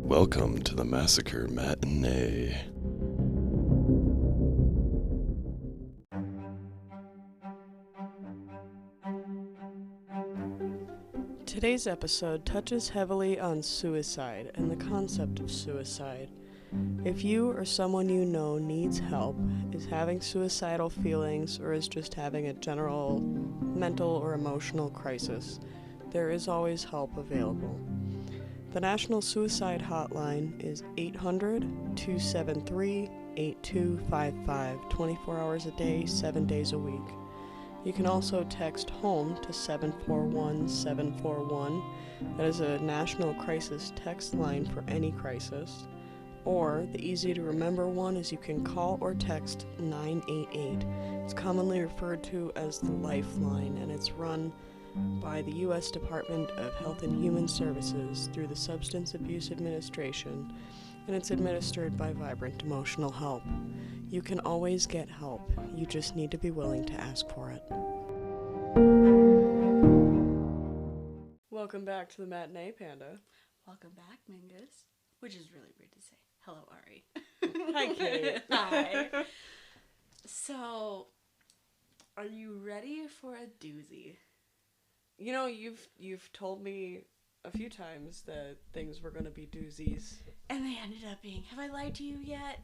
Welcome to the Massacre Matinee. Today's episode touches heavily on suicide and the concept of suicide. If you or someone you know needs help, is having suicidal feelings, or is just having a general mental or emotional crisis, there is always help available. The National Suicide Hotline is 800-273-8255, 24 hours a day, 7 days a week. You can also text HOME to 741-741. That is a national crisis text line for any crisis. Or, the easy-to-remember one is you can call or text 988. It's commonly referred to as the Lifeline, and it's run by the U.S. Department of Health and Human Services through the Substance Abuse Administration, and it's administered by Vibrant Emotional Help. You can always get help. You just need to be willing to ask for it. Welcome back to the Matinee, Panda. Welcome back, Mingus. Which is really weird to say. Hello, Ari. Hi, Kate. Hi. So, are you ready for a doozy? You know, you've told me a few times that things were going to be doozies. And they ended up being. Have I lied to you yet?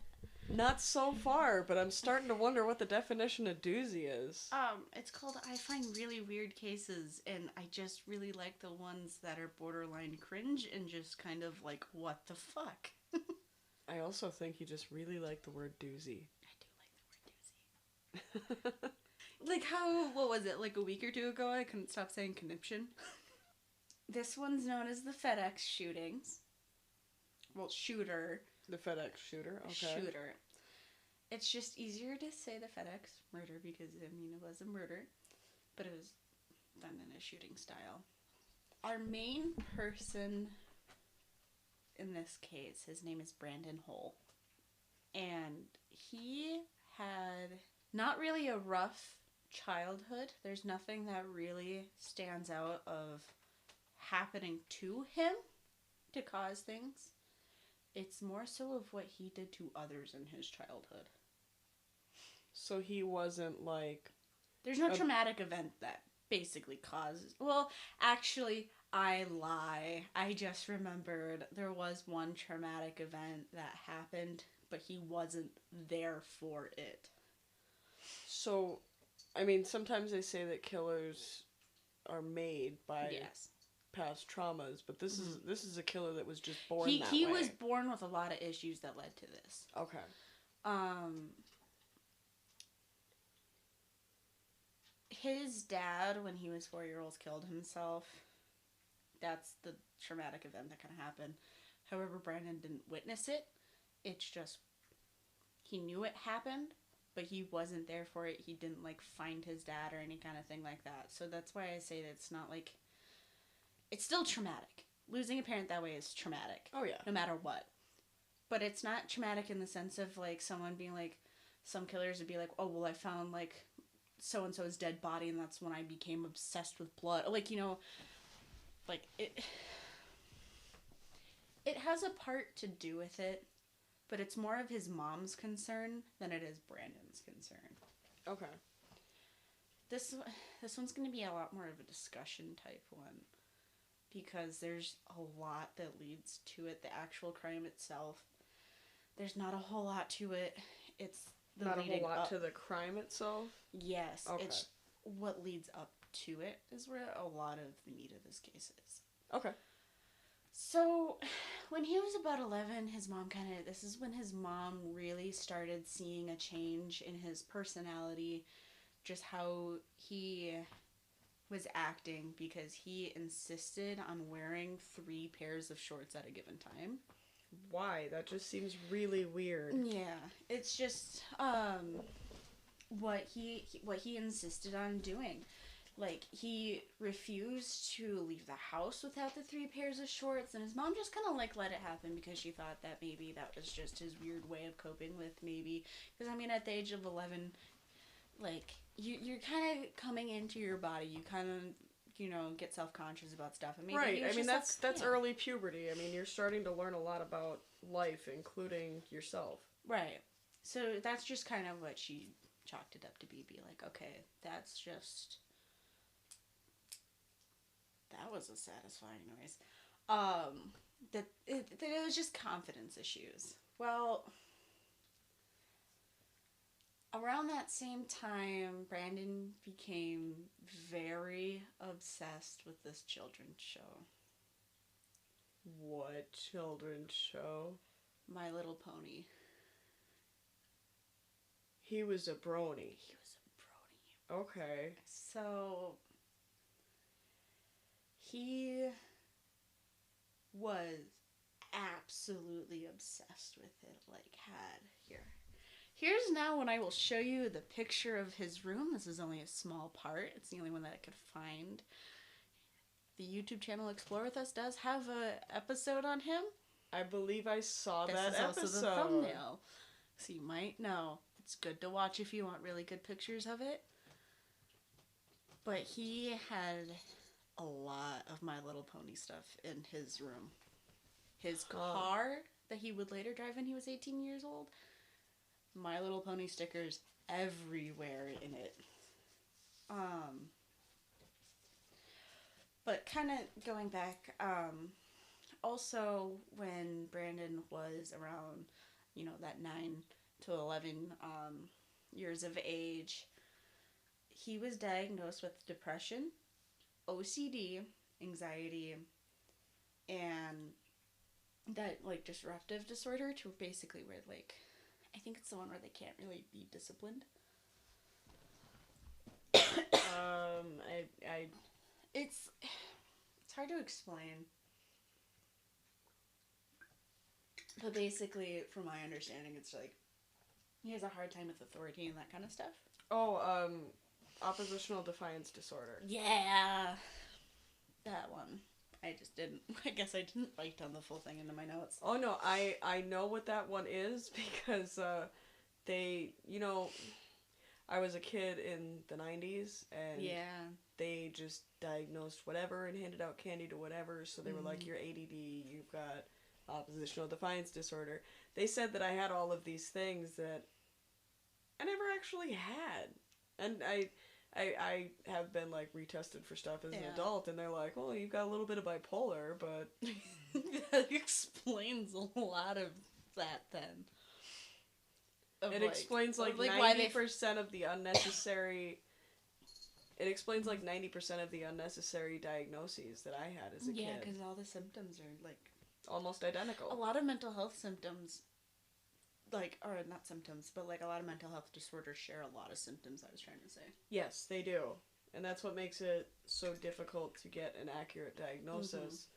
Not so far, but I'm starting to wonder what the definition of doozy is. It's called I Find Really Weird Cases, and I just really like the ones that are borderline cringe and just kind of like, what the fuck? I also think you just really like the word doozy. I do like the word doozy. Like how, what was it, like a week or two ago I couldn't stop saying conniption? This one's known as the FedEx shootings. Well, shooter. The FedEx shooter, okay. Shooter. It's just easier to say the FedEx murder because, I mean, it was a murder, but it was done in a shooting style. Our main person in this case, his name is Brandon Hull, and he had not really a rough childhood. There's nothing that really stands out of happening to him to cause things. It's more so of what he did to others in his childhood. So he wasn't like... There's no traumatic event that basically causes... Well, actually, I lie. I just remembered there was one traumatic event that happened, but he wasn't there for it. So, I mean, sometimes they say that killers are made by... Yes. Past traumas, but this is a killer that was just born that he way. was born with a lot of issues that led to this. Okay. His dad, when he was 4 years old, killed himself. That's the traumatic event that kind of happened. However, Brandon didn't witness it. It's just, he knew it happened, but he wasn't there for it. He didn't, like, find his dad or any kind of thing like that. So that's why I say that it's not, like, it's still traumatic. Losing a parent that way is traumatic. Oh, yeah. No matter what. But it's not traumatic in the sense of, like, someone being, like, some killers would be like, oh, well, I found, like, so-and-so's dead body, and that's when I became obsessed with blood. Like, you know, like, it has a part to do with it, but it's more of his mom's concern than it is Brandon's concern. Okay. This one's going to be a lot more of a discussion type one. Because there's a lot that leads to it. The actual crime itself, there's not a whole lot to it. It's the not leading a whole lot up to the crime itself? Yes. Okay. It's what leads up to it is where a lot of the meat of this case is. Okay. So, when he was about 11, this is when his mom really started seeing a change in his personality, just how he was acting, because he insisted on wearing 3 pairs of shorts at a given time. Why? That just seems really weird. Yeah, it's just what he insisted on doing. Like, he refused to leave the house without the 3 pairs of shorts, and his mom just kind of, like, let it happen because she thought that maybe that was just his weird way of coping with, maybe. Because, I mean, at the age of 11, like, you're kind of coming into your body. You kind of get self-conscious about stuff. And maybe Right. I mean, that's early puberty. I mean, you're starting to learn a lot about life, including yourself. Right. So that's just kind of what she chalked it up to be like, okay, that's just... That was a satisfying noise. That it was just confidence issues. Well, around that same time, Brandon became very obsessed with this children's show. What children's show? My Little Pony. He was a brony. He was a brony. Okay. So... He was absolutely obsessed with it. Here's now when I will show you the picture of his room. This is only a small part. It's the only one that I could find. The YouTube channel Explore With Us does have a episode on him. I believe I saw that episode. This is also the thumbnail. So you might know. It's good to watch if you want really good pictures of it. But he had a lot of My Little Pony stuff in his room. His car that he would later drive when he was 18 years old, My Little Pony stickers everywhere in it. But kind of going back, also when Brandon was around, that 9 to 11 years of age, he was diagnosed with depression, OCD, anxiety, and that, disruptive disorder, to basically where, I think it's the one where they can't really be disciplined. It's hard to explain. But basically, from my understanding, it's he has a hard time with authority and that kind of stuff. Oppositional defiance disorder. Yeah. That one. I guess I didn't write down the full thing into my notes. Oh no, I know what that one is because they, I was a kid in the 90s and they just diagnosed whatever and handed out candy to whatever, so they were like, you're ADD, you've got oppositional defiance disorder. They said that I had all of these things that I never actually had. And I have been, retested for stuff as an adult, and they're like, well, you've got a little bit of bipolar, but... That explains a lot of that, then. It explains, 90% of the unnecessary... It explains, 90% of the unnecessary diagnoses that I had as a kid. Yeah, because all the symptoms are, almost identical. A lot of mental health symptoms... or not symptoms, but a lot of mental health disorders share a lot of symptoms, I was trying to say. Yes, they do. And that's what makes it so difficult to get an accurate diagnosis.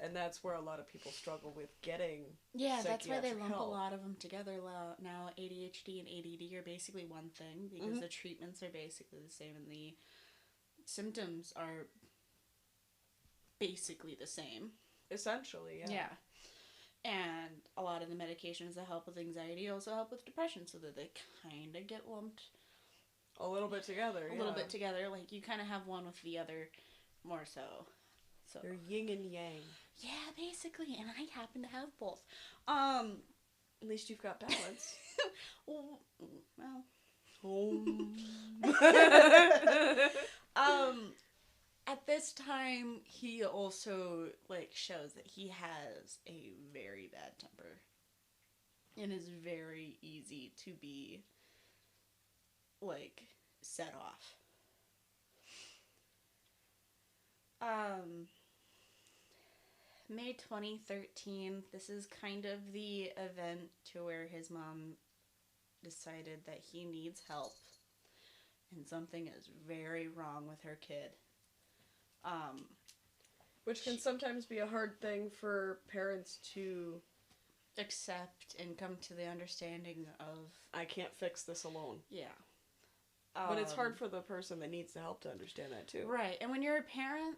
Mm-hmm. And that's where a lot of people struggle with getting that's why they lump a lot of them together now. ADHD and ADD are basically one thing, because the treatments are basically the same, and the symptoms are basically the same. Essentially, yeah. Yeah. And a lot of the medications that help with anxiety also help with depression, so that they kind of get lumped a little bit together. A little bit together. You kind of have one with the other more so. They're yin and yang. Yeah, basically. And I happen to have both. At least you've got balance. Well. At this time, he also, shows that he has a very bad temper. And is very easy to be, set off. May 2013, this is kind of the event to where his mom decided that he needs help. And something is very wrong with her kid. Which can sometimes be a hard thing for parents to accept and come to the understanding of, I can't fix this alone. Yeah. But it's hard for the person that needs the help to understand that too. Right. And when you're a parent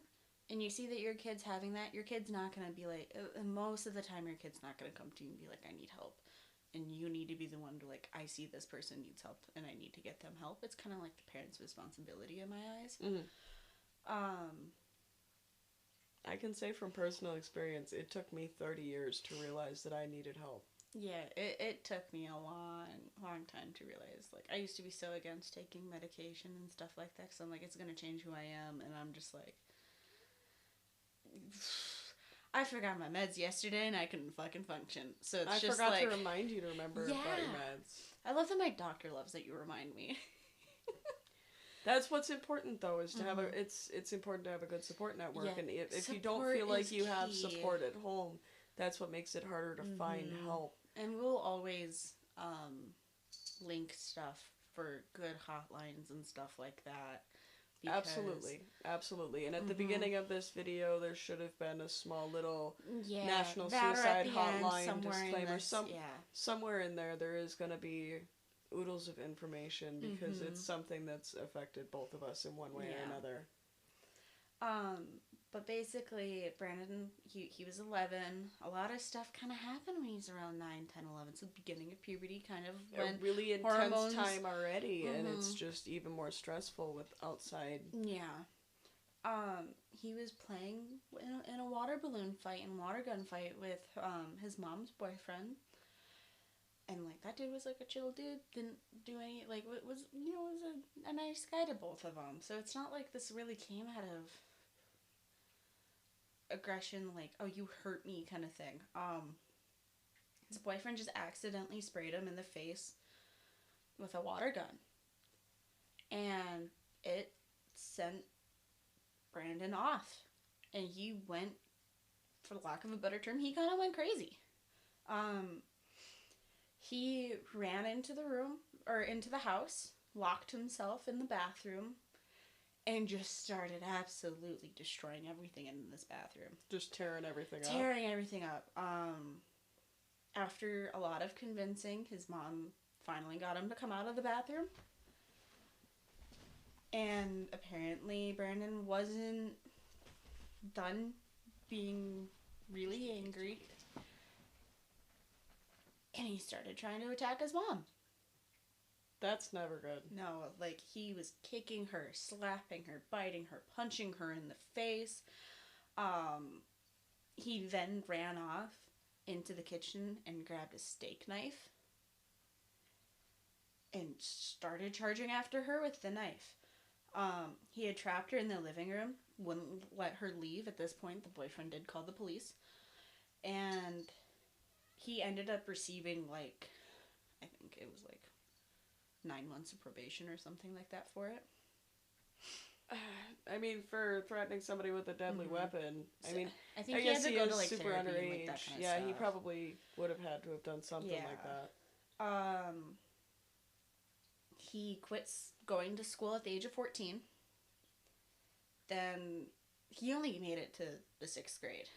and you see that your kid's having that, your kid's not going to be most of the time your kid's not going to come to you and be like, I need help. And you need to be the one to I see this person needs help and I need to get them help. It's kind of like the parent's responsibility in my eyes. Mm-hmm. I can say from personal experience, it took me 30 years to realize that I needed help. Yeah, it took me a long time to realize. Like, I used to be so against taking medication and stuff like that, because I'm like, it's going to change who I am, and I'm just like, I forgot my meds yesterday, and I couldn't fucking function. So it's just forgot like, to remind you to remember about your meds. I love that my doctor loves that you remind me. That's what's important, though, is to have a. It's important to have a good support network, Yeah, and if you support don't feel like is you have key. support at home, that's what makes it harder to find help. And we'll always link stuff for good hotlines and stuff like that. Absolutely. And at the beginning of this video, there should have been a small little Yeah, National that or at Suicide the end, Hotline somewhere in disclaimer. this- Somewhere in there is going to be oodles of information because it's something that's affected both of us in one way or another. But basically, Brandon, he was 11. A lot of stuff kind of happened when he was around 9, 10, 11. So the beginning of puberty, kind of when a really intense hormones, time already, and it's just even more stressful with outside. Yeah. He was playing in a water balloon fight and water gun fight with his mom's boyfriend. And, like, that dude was, like, a chill dude. Didn't do any, like, was a nice guy to both of them. So it's not like this really came out of aggression, like, oh, you hurt me kind of thing. His boyfriend just accidentally sprayed him in the face with a water gun. And it sent Brandon off. And he went, for lack of a better term, he kind of went crazy. He ran into the room, or into the house, locked himself in the bathroom, and just started absolutely destroying everything in this bathroom. Just tearing everything up. Tearing everything up. After a lot of convincing, his mom finally got him to come out of the bathroom. And apparently Brandon wasn't done being really angry. And he started trying to attack his mom. That's never good. No, like, he was kicking her, slapping her, biting her, punching her in the face. He then ran off into the kitchen and grabbed a steak knife and started charging after her with the knife. He had trapped her in the living room, wouldn't let her leave. At this point, the boyfriend did call the police. And he ended up receiving, like, I think it was, like, 9 months of probation or something like that for it. I mean, for threatening somebody with a deadly weapon, I mean, I think I he had guess to he go is to, like, super therapy underage. and, like, that kind of Yeah, stuff. he probably would have had to have done something like that. He quits going to school at the age of 14. Then he only made it to the 6th grade.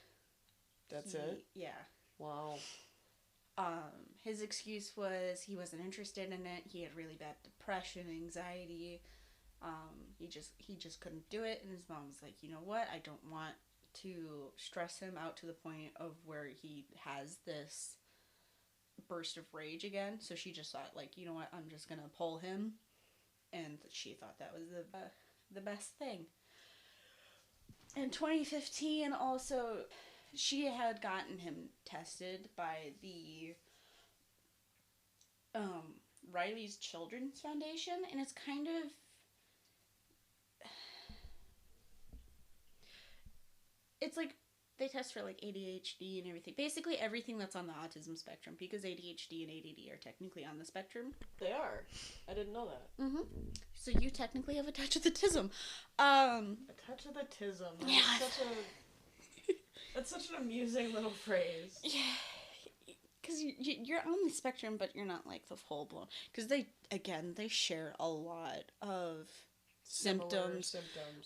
That's it? Yeah. Wow. His excuse was he wasn't interested in it. He had really bad depression, anxiety. He just couldn't do it. And his mom was like, you know what? I don't want to stress him out to the point of where he has this burst of rage again. So she just thought, like, you know what? I'm just gonna pull him. And she thought that was the best thing. In 2015, also, she had gotten him tested by the Riley's Children's Foundation, and it's kind of it's like they test for, like, ADHD and everything. Basically everything that's on the autism spectrum, because ADHD and ADD are technically on the spectrum. They are. I didn't know that. Mm-hmm. So you technically have a touch of the tism. A touch of the tism. Yeah. That's such an amusing little phrase. Yeah. Because you're on the spectrum, but you're not, like, the full blown. Because they share a lot of symptoms,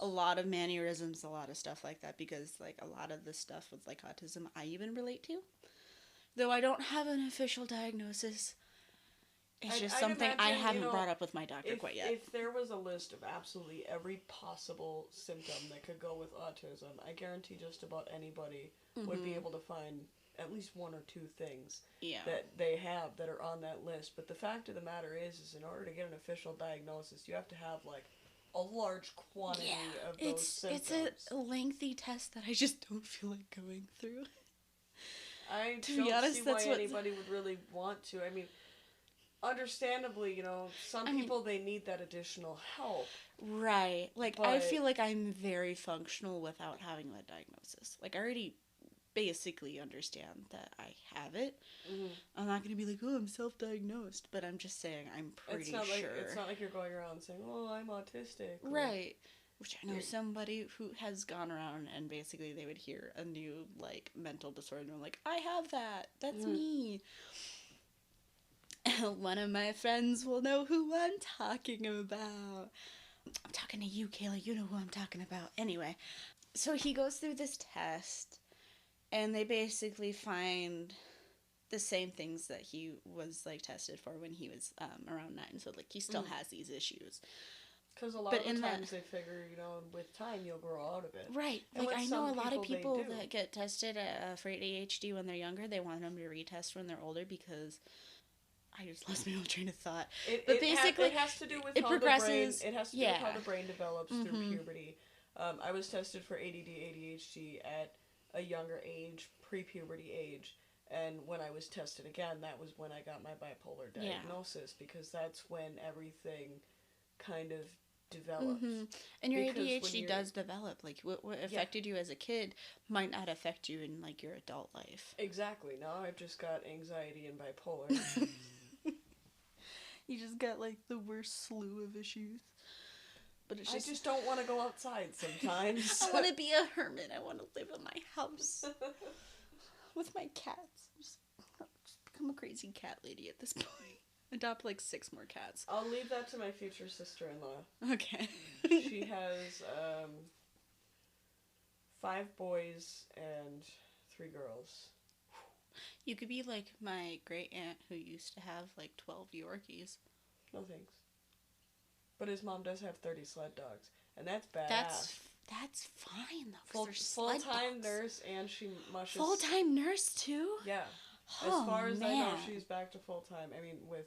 a lot of mannerisms, a lot of stuff like that, because, like, a lot of the stuff with, like, autism I even relate to, though I don't have an official diagnosis. It's just something I haven't brought up with my doctor quite yet. If there was a list of absolutely every possible symptom that could go with autism, I guarantee just about anybody would be able to find at least 1 or 2 things that they have that are on that list. But the fact of the matter is in order to get an official diagnosis, you have to have, like, a large quantity of those symptoms. It's a lengthy test that I just don't feel like going through. I To don't be honest, see that's why what- anybody would really want to. I mean, understandably, you know, some people, they need that additional help. Right. Like, I But- feel like I'm very functional without having that diagnosis. Like, I already basically understand that I have it. Mhm. I'm not going to be like, oh, I'm self-diagnosed. But I'm just saying I'm pretty It's not sure. like it's not like you're going around saying, "Oh, I'm autistic." or- Right. Which I know Yeah. somebody who has gone around and basically they would hear a new, like, mental disorder and they're like, I have that. That's me. One of my friends will know who I'm talking about. I'm talking to you, Kayla. You know who I'm talking about. Anyway, so he goes through this test and they basically find the same things that he was, like, tested for when he was around 9. So, like, he still has these issues. Because a lot But of the in that- times they figure, you know, with time you'll grow out of it. Right. And Like, with I know a some lot of people, they people do. that get tested for ADHD when they're younger. They want them to retest when they're older because I just lost my whole train of thought. But basically, it has to do with it how progresses. the brain. It has to do with how Yeah. the brain develops through Mhm. puberty. I was tested for ADD, ADHD at a younger age, pre-puberty age, and when I was tested again, that was when I got my bipolar Yeah. diagnosis because that's when everything kind of develops. And your Because when ADHD you're- does develop. Like, what affected you as a kid might not affect you in, like, your adult life. Exactly. Now I've just got anxiety and bipolar. You just got, like, the worst slew of issues. But it's I just don't want to go outside sometimes. I want to be a hermit. I want to live in my house with my cats. Just become a crazy cat lady at this point. Adopt, like, 6 more cats. I'll leave that to my future sister-in-law. Okay. She has 5 boys and 3 girls. You could be like my great aunt who used to have like 12 Yorkies. No thanks. But his mom does have 30 sled dogs, and that's badass. That's fine though. 'Cause they're sled Full-time dogs. nurse, and she mushes. Full-time nurse too. Yeah. Oh, As far as I know, man. she's back to full-time. I mean, with...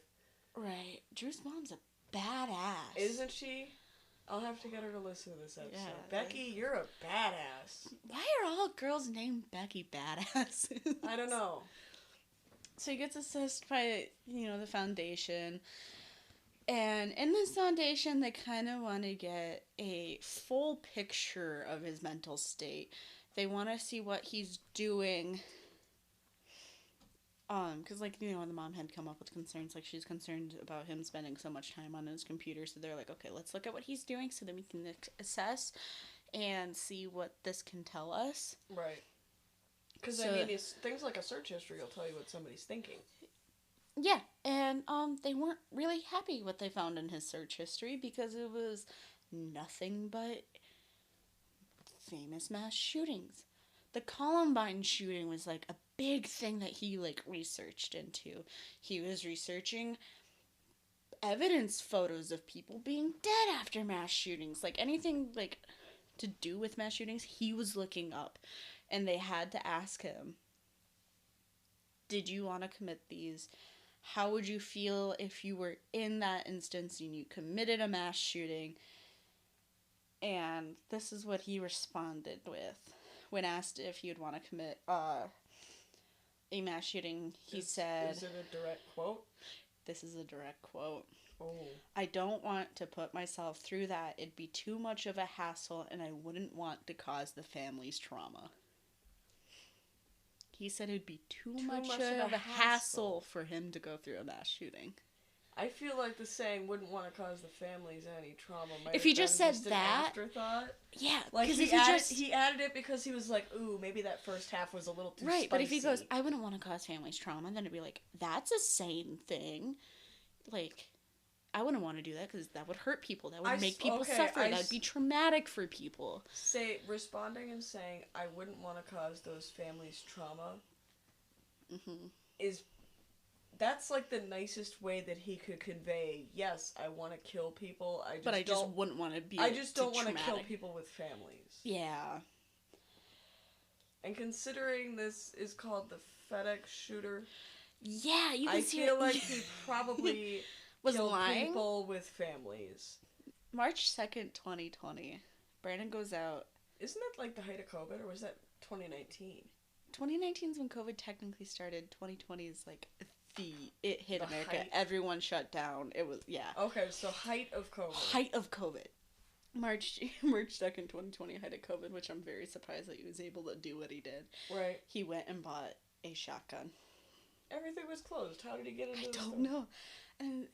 Right. Drew's mom's a badass. Isn't she? I'll have to get her to listen to this episode. Yeah. Becky, you're a badass. Why are all girls named Becky badasses? I don't know. So he gets assessed by, the foundation. And in this foundation, they kind of want to get a full picture of his mental state. They want to see what he's doing. Because, the mom had come up with concerns. Like, she's concerned about him spending so much time on his computer. So they're like, okay, let's look at what he's doing so that we can assess and see what this can tell us. Right. Because, it's things like a search history will tell you what somebody's thinking. Yeah, and they weren't really happy what they found in his search history because it was nothing but famous mass shootings. The Columbine shooting was, a big thing that he, researched into. He was researching evidence photos of people being dead after mass shootings. Anything, to do with mass shootings, he was looking up. And they had to ask him, did you want to commit these? How would you feel if you were in that instance and you committed a mass shooting? And this is what he responded with. When asked if he would want to commit a mass shooting, he said... Is it a direct quote? This is a direct quote. Oh. I don't want to put myself through that. It'd be too much of a hassle, and I wouldn't want to cause the family's trauma. He said it'd be too much of a hassle for him to go through a mass shooting. I feel like the saying "wouldn't want to cause the families any trauma" might If have he just been said an that- afterthought. Yeah, Like because he added it because he was like, "Ooh, maybe that first half was a little too right, spicy." but if he goes, I wouldn't want to cause families trauma, then it'd be like, that's a sane thing. I wouldn't want to do that because that would hurt people. That would make people suffer. That'd be traumatic for people. Responding and saying, "I wouldn't want to cause those families trauma," that's the nicest way that he could convey. Yes, I want to kill people. I just wouldn't want to be. I just don't want to traumatic. kill people with families. Yeah. And considering this is called the FedEx shooter, yeah, you can I see feel like he probably was killed lying. people with families. March 2nd, 2020. Brandon goes out. Isn't that like the height of COVID, or was that 2019? 2019 is when COVID technically started. 2020 is like it hit The America. height. Everyone shut down. It was, yeah. Okay, so height of COVID. Height of COVID. March 2nd, 2020, height of COVID, which I'm very surprised that he was able to do what he did. Right. He went and bought a shotgun. Everything was closed. How did he get into I the don't store? know. And,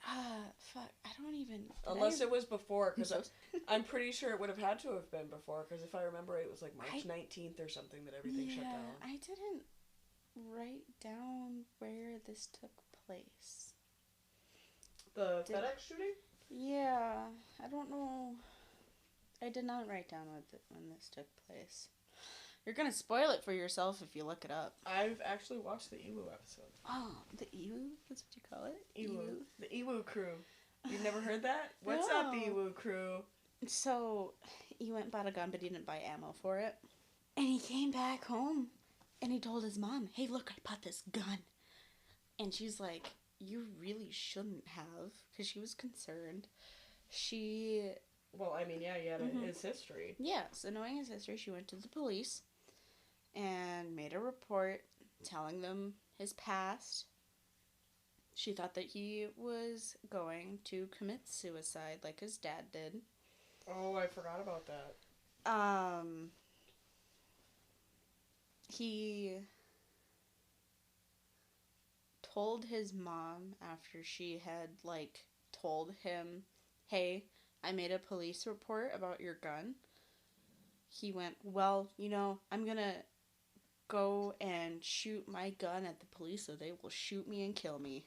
fuck, I don't even... Unless it was before, because So- I'm pretty sure it would have had to have been before, because if I remember, it was like March 19th or something that everything shut down. I didn't write down where this took place. The FedEx shooting? Yeah, I don't know. I did not write down when this took place. You're gonna spoil it for yourself if you look it up. I've actually watched the Ewu episode. Oh, the Ewu? That's what you call it? Ewu. The Ewu crew. You've never heard that? What's No. up, Ewu crew? So, he went and bought a gun, but he didn't buy ammo for it. And he came back home, and he told his mom, hey, look, I bought this gun. And she's like, you really shouldn't have, because she was concerned. Well, I mean, yeah, he had his history. Yeah, so knowing his history, she went to the police and made a report telling them his past. She thought that he was going to commit suicide like his dad did. Oh, I forgot about that. He told his mom after she had, like, told him, hey, I made a police report about your gun. He went, well, you know, I'm gonna go and shoot my gun at the police so they will shoot me and kill me.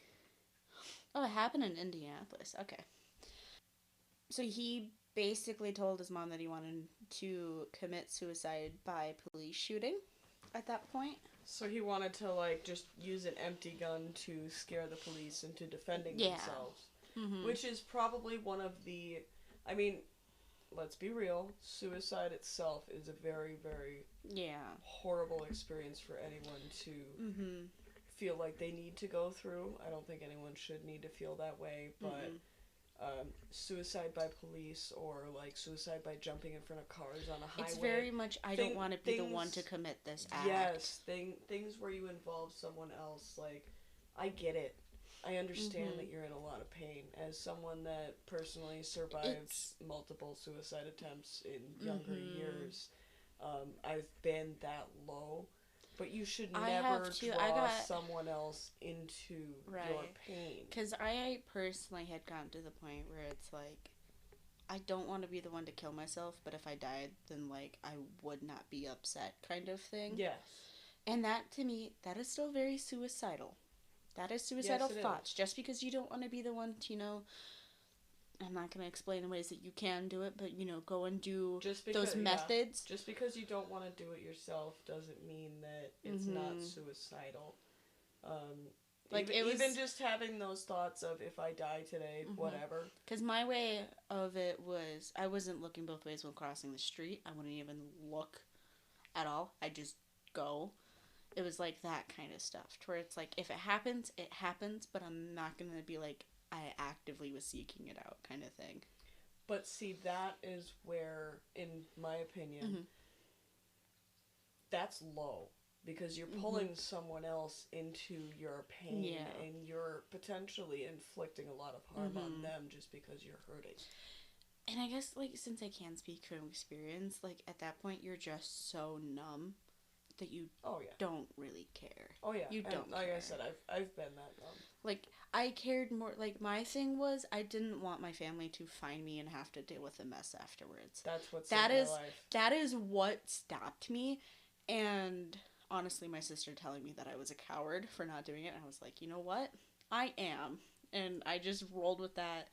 Oh, it happened in Indianapolis. Okay. So he basically told his mom that he wanted to commit suicide by police shooting at that point. So he wanted to, like, just use an empty gun to scare the police into defending themselves. Mm-hmm. Which is probably one of the... I mean, let's be real. Suicide itself is a very, very horrible experience for anyone to feel like they need to go through. I don't think anyone should need to feel that way, but suicide by police or, like, suicide by jumping in front of cars on a highway. It's very much, I don't want to be the one to commit this act. Yes, things where you involve someone else, like, I get it. I understand that you're in a lot of pain. As someone that personally survived multiple suicide attempts in younger years, I've been that low. But you should never draw someone else into your pain. Because I personally had gotten to the point where it's like, I don't want to be the one to kill myself, but if I died, then, like, I would not be upset kind of thing. Yes. And that, to me, that is still very suicidal. That is suicidal thoughts. Just because you don't want to be the one to, you know, I'm not going to explain the ways that you can do it, but, you know, go and do those methods. Just because you don't want to do it yourself doesn't mean that it's not suicidal. Like, even just having those thoughts of, if I die today, whatever. Because my way of it was, I wasn't looking both ways when crossing the street. I wouldn't even look at all. I just go. It was like that kind of stuff, to where it's like, if it happens, but I'm not going to be like, I actively was seeking it out kind of thing. But see, that is where, in my opinion, that's low. Because you're pulling someone else into your pain, and you're potentially inflicting a lot of harm on them just because you're hurting. And I guess, like, since I can speak from experience, like, at that point, you're just so numb that you don't really care. Oh, yeah. You don't like care. I said, I've been that numb. Like, I cared more, like, my thing was, I didn't want my family to find me and have to deal with a mess afterwards. That's what saved my life. That is what stopped me, and honestly, my sister telling me that I was a coward for not doing it, and I was like, you know what? I am. And I just rolled with that,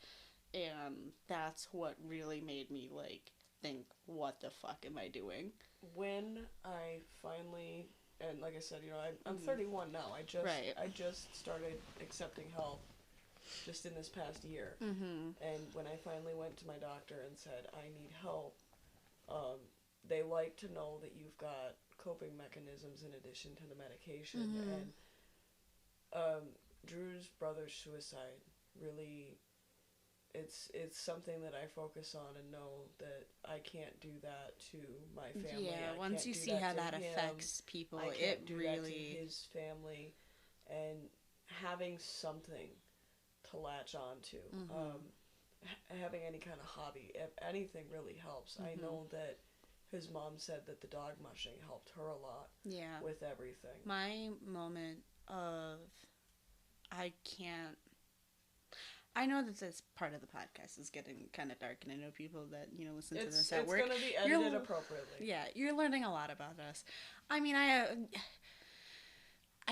and that's what really made me, like, think, what the fuck am I doing? When I finally, and like I said, you know, I'm 31 now. I just started accepting help just in this past year. And when I finally went to my doctor and said, I need help, they like to know that you've got coping mechanisms in addition to the medication. And Drew's brother's suicide really, it's something that I focus on and know that I can't do that to my family. Yeah, I once can't you do see that how to that him. affects people, I it can't do that to really. his family, and having something to latch on to. Having any kind of hobby, if anything really helps. I know that his mom said that the dog mushing helped her a lot Yeah. with everything. My moment of I can't. I know that this part of the podcast is getting kind of dark, and I know people that listen to this at work. It's gonna be edited appropriately. Yeah, you're learning a lot about us. I mean, I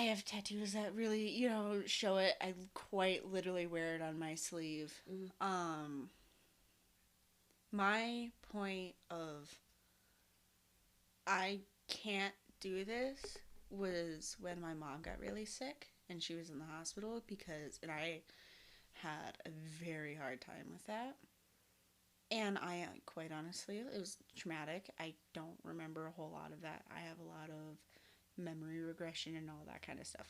have tattoos that really show it. I quite literally wear it on my sleeve. My point of I can't do this was when my mom got really sick and she was in the hospital and I had a very hard time with that. And I, quite honestly, it was traumatic. I don't remember a whole lot of that. I have a lot of memory regression and all that kind of stuff.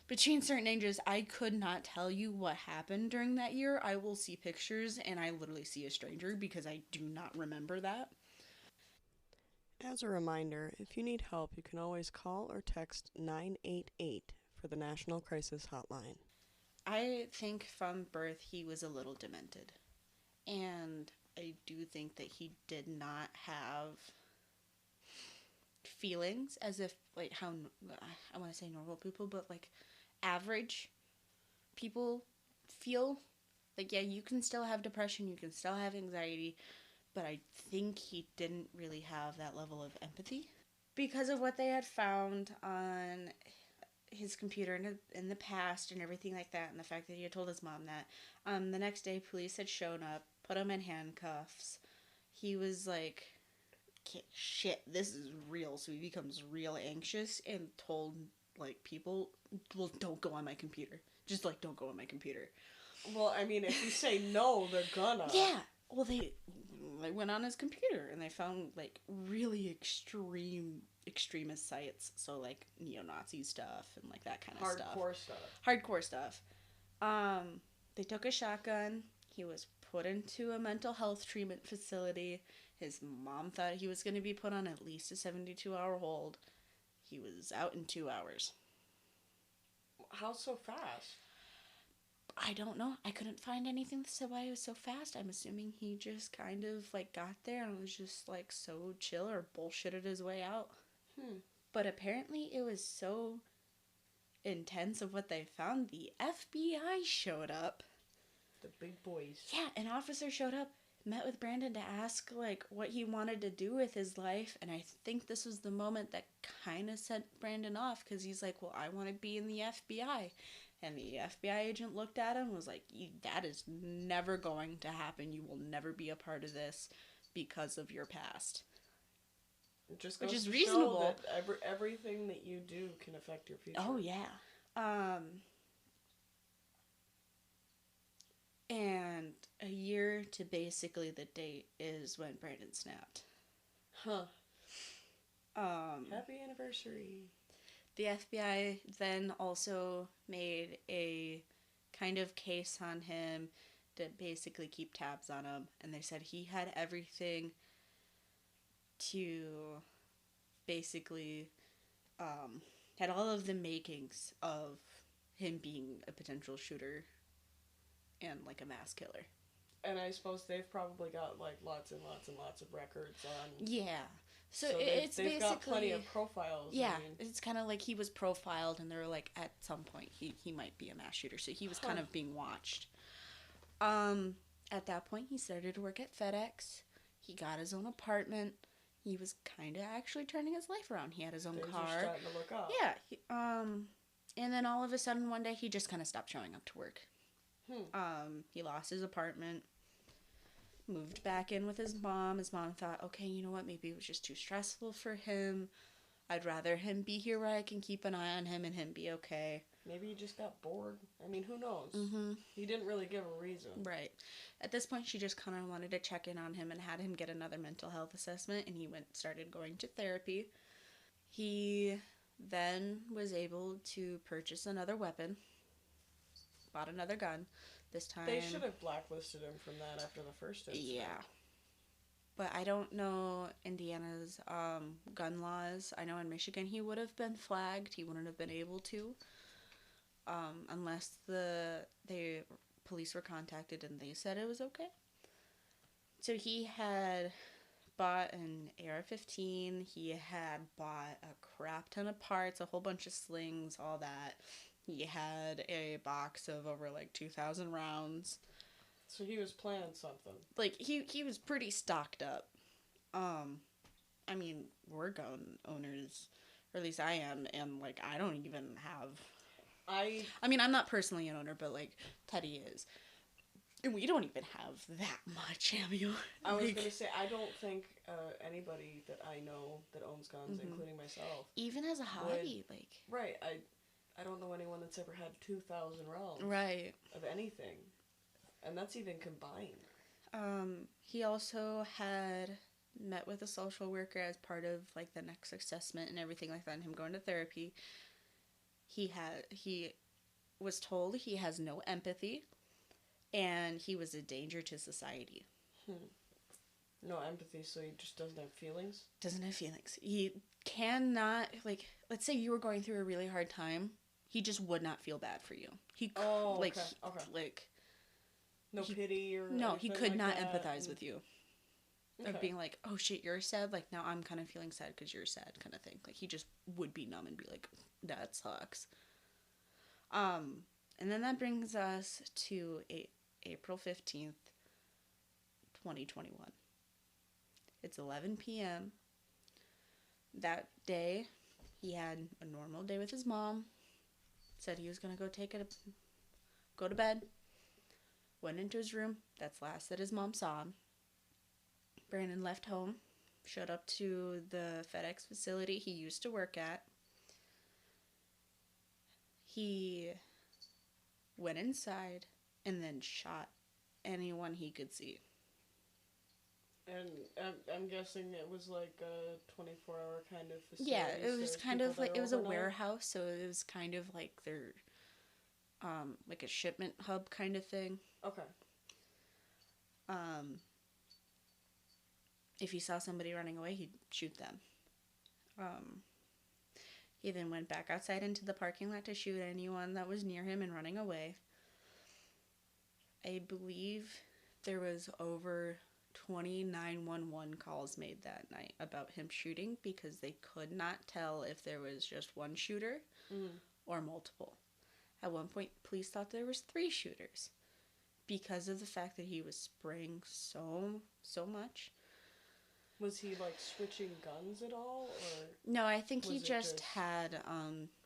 Between certain ages, I could not tell you what happened during that year. I will see pictures and I literally see a stranger because I do not remember that. As a reminder, if you need help, you can always call or text 988 for the National Crisis Hotline. I think from birth he was a little demented. And I do think that he did not have feelings as if, like, how, I want to say normal people, but, like, average people feel. Like, yeah, you can still have depression, you can still have anxiety, but I think he didn't really have that level of empathy. Because of what they had found on his computer in the past and everything like that, and the fact that he had told his mom that, the next day police had shown up, put him in handcuffs. He was like, shit, this is real. So he becomes real anxious and told, like, people, well, don't go on my computer. Just, like, don't go on my computer. Well, I mean, if you say no, they're gonna. Yeah. Well, they went on his computer and they found, like, really extremist sites. So, like, neo-Nazi stuff and, like, that kind of Hardcore stuff. They took a shotgun. He was put into a mental health treatment facility. His mom thought he was going to be put on at least a 72-hour hold. He was out in 2 hours. How so fast? I don't know. I couldn't find anything that said why it was so fast. I'm assuming he just kind of, like, got there and was just, like, so chill or bullshitted his way out. But apparently it was so intense of what they found, the FBI showed up. The big boys. Yeah, an officer showed up, met with Brandon to ask, like, what he wanted to do with his life, and I think this was the moment that kind of sent Brandon off, because he's like, well, I want to be in the FBI. And the FBI agent looked at him and was like, that is never going to happen. You will never be a part of this because of your past. It just goes Which is to reasonable. show that everything that you do can affect your future. Oh, yeah. And a year to basically the date is when Brandon snapped. Happy anniversary. The FBI then also made a kind of case on him to basically keep tabs on him. And they said he had everything to basically, had all of the makings of him being a potential shooter and, like, a mass killer. And I suppose they've probably got, like, lots and lots and lots of records on... Yeah. So they've got plenty of profiles. Yeah, I mean. It's kind of like he was profiled, and they were like, at some point, he might be a mass shooter. So he was kind of being watched. At that point, he started to work at FedEx. He got his own apartment. He was kind of actually turning his life around. He had his own car. Things were starting to look up. Yeah. And then all of a sudden, one day, he just kind of stopped showing up to work. He lost his apartment. Moved back in with his mom. His mom thought, okay, you know what, maybe it was just too stressful for him. I'd rather him be here where I can keep an eye on him and him be okay. Maybe he just got bored. I mean, who knows? Mm-hmm. He didn't really give a reason. Right. At this point, she just kind of wanted to check in on him and had him get another mental health assessment, and he started going to therapy. He then was able to purchase another weapon, bought another gun. this time. They should have blacklisted him from that after the first incident. Yeah. But I don't know Indiana's gun laws. I know in Michigan he would have been flagged. He wouldn't have been able to. Unless the police were contacted and they said it was okay. So he had bought an AR-15. He had bought a crap ton of parts, a whole bunch of slings, all that. He had a box of over like 2,000 rounds. So he was planning something. Like, he was pretty stocked up. I mean, we're gun owners, or at least I am, and, like, I don't even have... I mean, I'm not personally an owner, but, like, Teddy is. And we don't even have that much ammo. I was going to say, I don't think anybody that I know that owns guns, including myself... Even as a hobby, like... Right, I don't know anyone that's ever had 2,000 rounds. Right. Of anything. And that's even combined. He also had met with a social worker as part of, like, the next assessment and everything like that, and him going to therapy. He was told he has no empathy, and he was a danger to society. No empathy, so he just doesn't have feelings? Doesn't have feelings. He cannot, like, let's say you were going through a really hard time, he just would not feel bad for you. Okay. No pity or no, he could like not that. empathize with you. Okay. Of being like, oh shit, you're sad? Like, now I'm kind of feeling sad because you're sad kind of thing. Like, he just would be numb and be like, that sucks. And then that brings us to April 15th, 2021. It's 11 p.m. That day, he had a normal day with his mom. Said he was going to go to bed. Went into his room. That's last that his mom saw him. Brandon left home. Showed up to the FedEx facility he used to work at. He went inside and then shot anyone he could see. And I'm guessing it was like a 24-hour kind of facility. Yeah, it was kind of like, it was a overnight? warehouse, so it was kind of like their, like a shipment hub kind of thing. Okay. If he saw somebody running away, he'd shoot them. He then went back outside into the parking lot to shoot anyone that was near him and running away. I believe there was over 20 911 calls made that night about him shooting because they could not tell if there was just one shooter or multiple. At one point, police thought there was 3 shooters because of the fact that he was spraying so much. Was he, like, switching guns at all, or...? No, I think he just had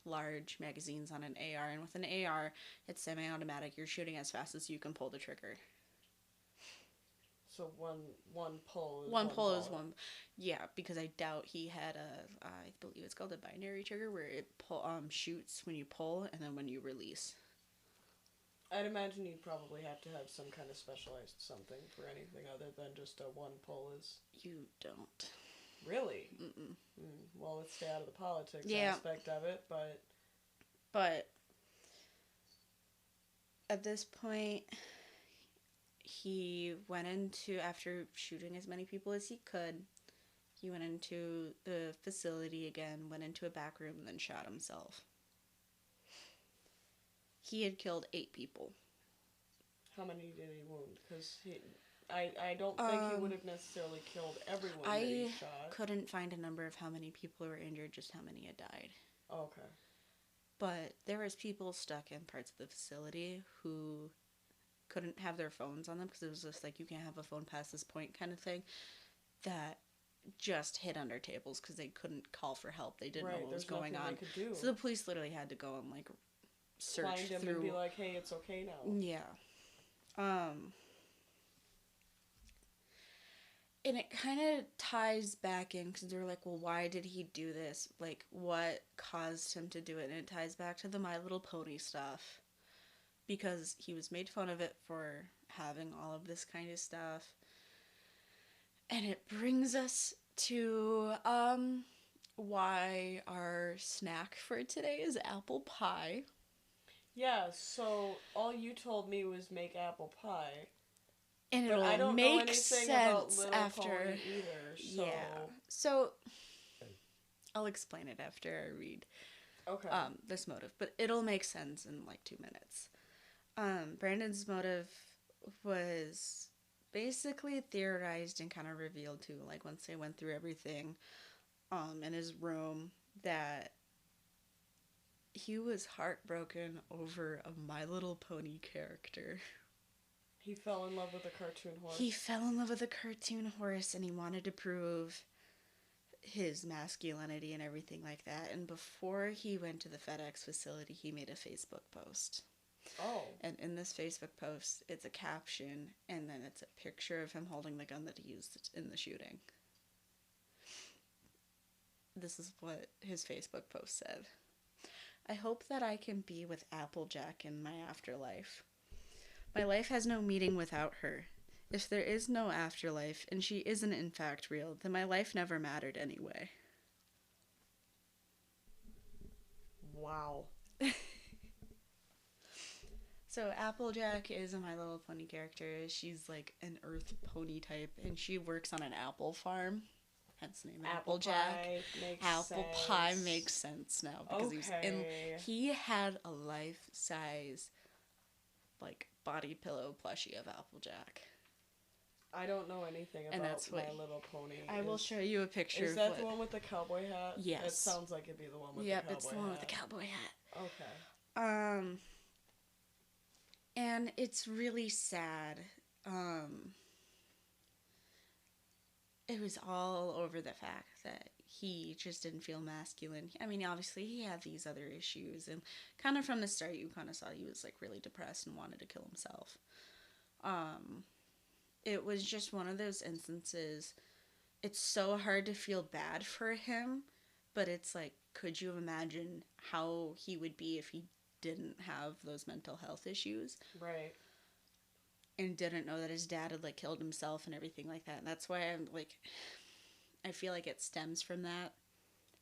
large magazines on an AR, and with an AR, it's semi-automatic. You're shooting as fast as you can pull the trigger. So one pull is one pull bullet. is one... Yeah, because I doubt he had a... I believe it's called a binary trigger, where it shoots when you pull, and then when you release. I'd imagine you'd probably have to have some kind of specialized something for anything other than just a one pull is... You don't. Really? Mm-mm. Well, let's stay out of the politics Yeah. aspect of it, but... But at this point, he went into, after shooting as many people as he could, he went into the facility again, went into a back room, and then shot himself. He had killed 8 people. How many did he wound? Because I don't think he would have necessarily killed everyone that he shot. I couldn't find a number of how many people were injured, just how many had died. Oh, okay. But there was people stuck in parts of the facility who couldn't have their phones on them because it was just like, you can't have a phone past this point kind of thing, that just hid under tables because they couldn't call for help. They didn't know what was going on. They could do. So the police literally had to go and, like, search find him through... and be like, hey, it's okay now. Yeah. And it kind of ties back in, because they're like, well, why did he do this? Like, what caused him to do it? And it ties back to the My Little Pony stuff. Because he was made fun of it for having all of this kind of stuff. And it brings us to, why our snack for today is apple pie. Yeah, so all you told me was make apple pie. And But it'll I don't know make anything about sense Little after. Pony either, so... Yeah. So I'll explain it after I read Okay. this motive, but it'll make sense in like 2 minutes. Brandon's motive was basically theorized and kind of revealed too, like once they went through everything in his room, that he was heartbroken over a My Little Pony character. He fell in love with a cartoon horse. He fell in love with a cartoon horse, and he wanted to prove his masculinity and everything like that. And before he went to the FedEx facility, he made a Facebook post. Oh. And in this Facebook post, it's a caption, and then it's a picture of him holding the gun that he used in the shooting. This is what his Facebook post said. I hope that I can be with Applejack in my afterlife. My life has no meaning without her. If there is no afterlife, and she isn't in fact real, then my life never mattered anyway. Wow. So Applejack is a My Little Pony character. She's like an earth pony type, and she works on an apple farm. Hence the name Applejack. Apple pie makes sense now because he had a life-size like body pillow plushie of Applejack. I don't know anything about My Little Pony. I will show you a picture. Is that the one with the cowboy hat? Yes. It sounds like it'd be the one with the cowboy hat. Yep, it's the one with the cowboy hat. Okay. And it's really sad. It was all over the fact that he just didn't feel masculine. I mean, obviously he had these other issues, and kind of from the start you kind of saw he was like really depressed and wanted to kill himself. It was just one of those instances. It's so hard to feel bad for him, but it's like, could you imagine how he would be if he didn't have those mental health issues? Right. And didn't know that his dad had like killed himself and everything like that. And that's why I'm like, I feel like it stems from that.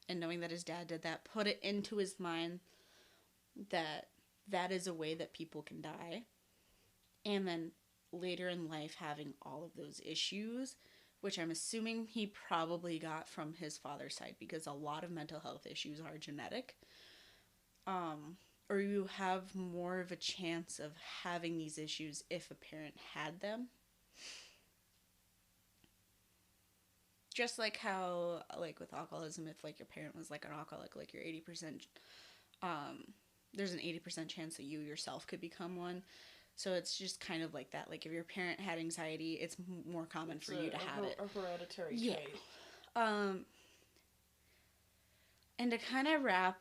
And knowing that his dad did that, put it into his mind that that is a way that people can die. And then later in life having all of those issues, which I'm assuming he probably got from his father's side, because a lot of mental health issues are genetic. Or you have more of a chance of having these issues if a parent had them. Just like how, like with alcoholism, if like your parent was like an alcoholic, like you're 80%, there's an 80% chance that you yourself could become one. So it's just kind of like that. Like if your parent had anxiety, it's more common for you to have it. A hereditary trait. And to kind of wrap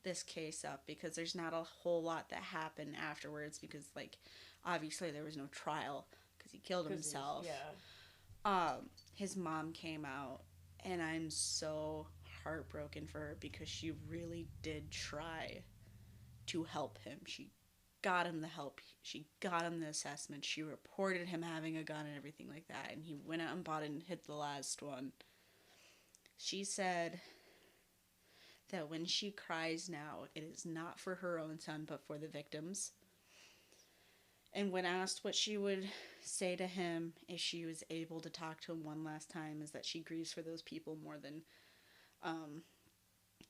this case up, because there's not a whole lot that happened afterwards, because like obviously there was no trial because he killed himself. His mom came out, and I'm so heartbroken for her because she really did try to help him. She got him the help, she got him the assessment, she reported him having a gun and everything like that, and he went out and bought it and hit the last one. She said that when she cries now, it is not for her own son, but for the victims. And when asked what she would say to him if she was able to talk to him one last time, is that she grieves for those people more than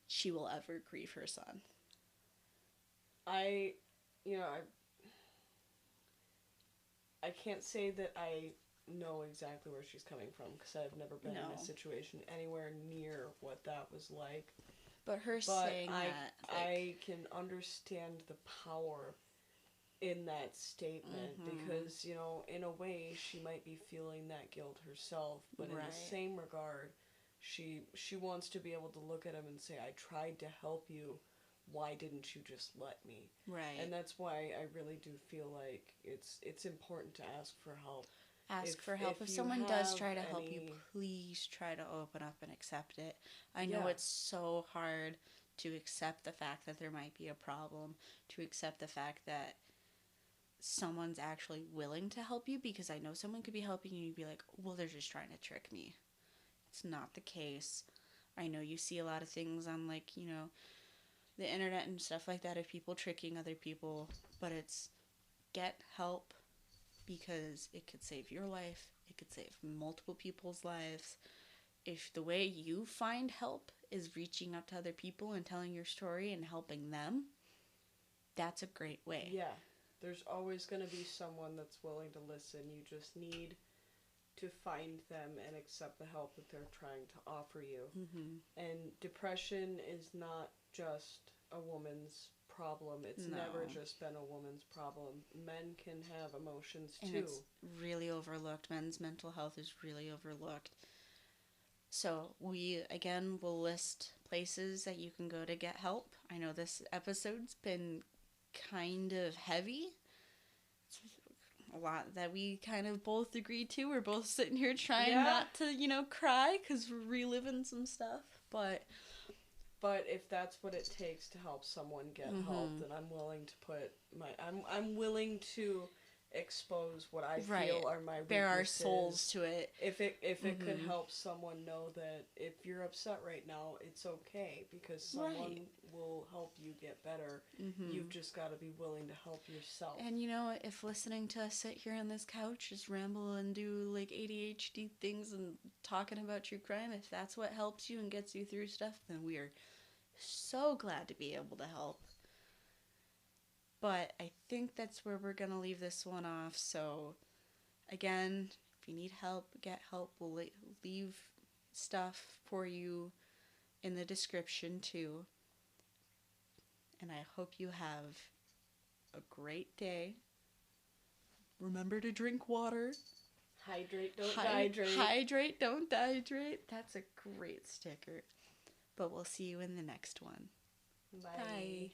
she will ever grieve her son. I can't say that I know exactly where she's coming from, because I've never been in a situation anywhere near what that was like. But saying that, I can understand the power in that statement, because, you know, in a way, she might be feeling that guilt herself, but in the same regard, she wants to be able to look at him and say, I tried to help you, why didn't you just let me? Right. And that's why I really do feel like it's important to ask for help. Ask for help. If someone does try to help you, please try to open up and accept it. I know it's so hard to accept the fact that there might be a problem, to accept the fact that someone's actually willing to help you, because I know someone could be helping you and you'd be like, well, they're just trying to trick me. It's not the case. I know you see a lot of things on, like, you know, the internet and stuff like that of people tricking other people, but it's get help because it could save your life. It could save multiple people's lives. If the way you find help is reaching out to other people and telling your story and helping them, that's a great way. Yeah. There's always going to be someone that's willing to listen. You just need to find them and accept the help that they're trying to offer you. Mm-hmm. And depression is not just a woman's problem. It's never just been a woman's problem. Men can have emotions too. And it's really overlooked. Men's mental health is really overlooked. So we, again, will list places that you can go to get help. I know this episode's been kind of heavy. It's a lot that we kind of both agreed to. We're both sitting here trying not to, cry because we're reliving some stuff. But if that's what it takes to help someone get help, then I'm willing to put I'm willing to expose what I feel are my weaknesses. Bare our souls to it. If it could help someone know that if you're upset right now, it's okay because someone will help you get better. You've just got to be willing to help yourself. And if listening to us sit here on this couch, just ramble and do like ADHD things and talking about true crime, if that's what helps you and gets you through stuff, then we are so glad to be able to help. But I think that's where we're going to leave this one off. So, again, if you need help, get help. We'll leave stuff for you in the description, too. And I hope you have a great day. Remember to drink water. Hydrate, don't dehydrate. Hydrate, don't dehydrate. That's a great sticker. But we'll see you in the next one. Bye. Bye.